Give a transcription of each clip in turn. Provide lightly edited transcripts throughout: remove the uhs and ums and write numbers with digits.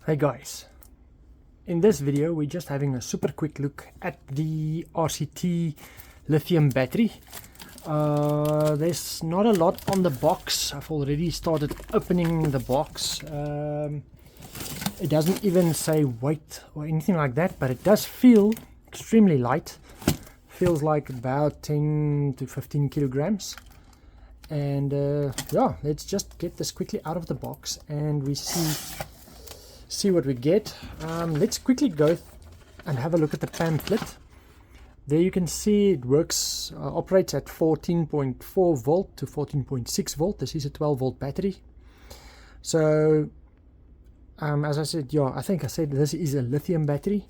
Hey guys, in this video we're just having a super quick look at the RCT lithium battery. There's not a lot on the box. I've already started opening the box. It doesn't even say weight or anything like that, but it does feel extremely light. Feels like about 10 to 15 kilograms. And yeah, let's just get this quickly out of the box and we see what we get. Let's quickly go and have a look at the pamphlet. There you can see it works, operates at 14.4 volt to 14.6 volt. This is a 12 volt battery. So as I said, yeah, I think I said this is a lithium battery.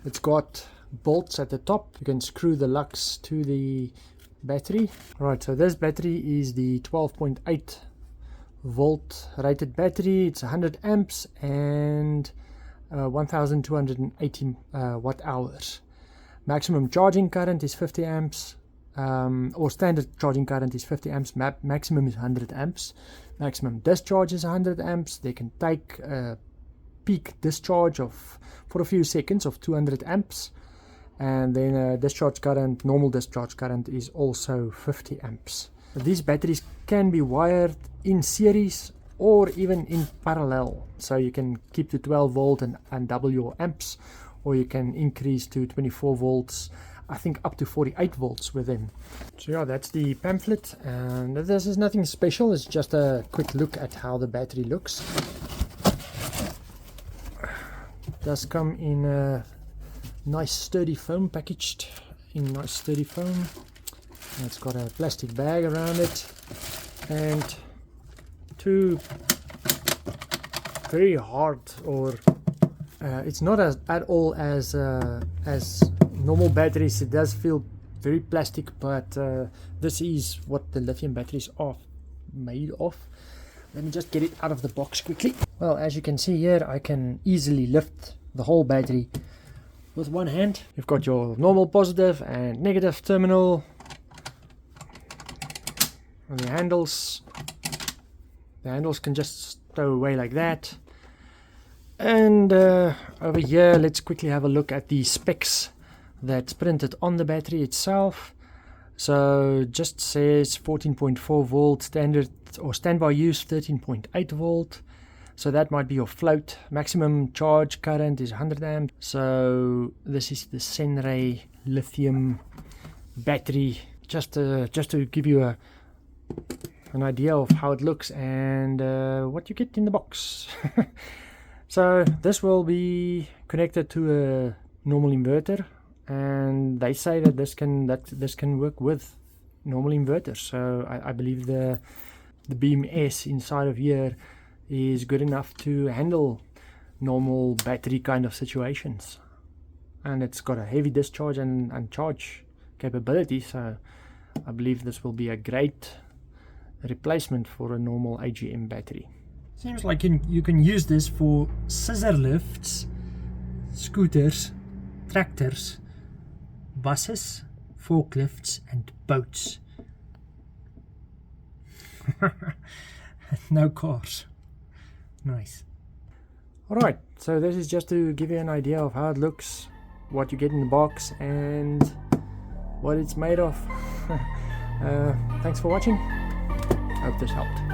It's got bolts at the top. You can screw the lugs to the battery. Right, so this battery is the 12.8 volt rated battery. It's 100 amps and 1280 watt hours. Maximum charging current is 50 amps, or standard charging current is 50 amps. Maximum is 100 amps. Maximum discharge is 100 amps. They can take a peak discharge of for a few seconds of 200 amps, and then discharge current, normal discharge current, is also 50 amps. These batteries can be wired in series or even in parallel, so you can keep to 12 volt and double your amps, or you can increase to 24 volts, I think up to 48 volts with them. So yeah, that's the pamphlet, and this is nothing special. It's just a quick look at how the battery looks. It does come in a nice sturdy foam, packaged in nice sturdy foam. It's got a plastic bag around it and two very hard, or it's not at all as normal batteries. It does feel very plastic, but this is what the lithium batteries are made of. Let me just get it out of the box quickly. Well, as you can see here, I can easily lift the whole battery with one hand. You've got your normal positive and negative terminal. And the handles can just stow away like that. And over here, let's quickly have a look at the specs that's printed on the battery itself. So it just says 14.4 volt standard or standby use 13.8 volt. So that might be your float. Maximum charge current is 100 amps. So this is the Senry Lithium battery. Just to give you an idea of how it looks and what you get in the box. So this will be connected to a normal inverter, and they say that this can work with normal inverters. So I believe the BMS inside of here is good enough to handle normal battery kind of situations, and it's got a heavy discharge and charge capability. So I believe this will be a great replacement for a normal AGM battery. Seems like you can use this for scissor lifts, scooters, tractors, buses, forklifts and boats. No cars. Nice. Alright, so this is just to give you an idea of how it looks, what you get in the box and what it's made of. Thanks for watching. Hope this helped.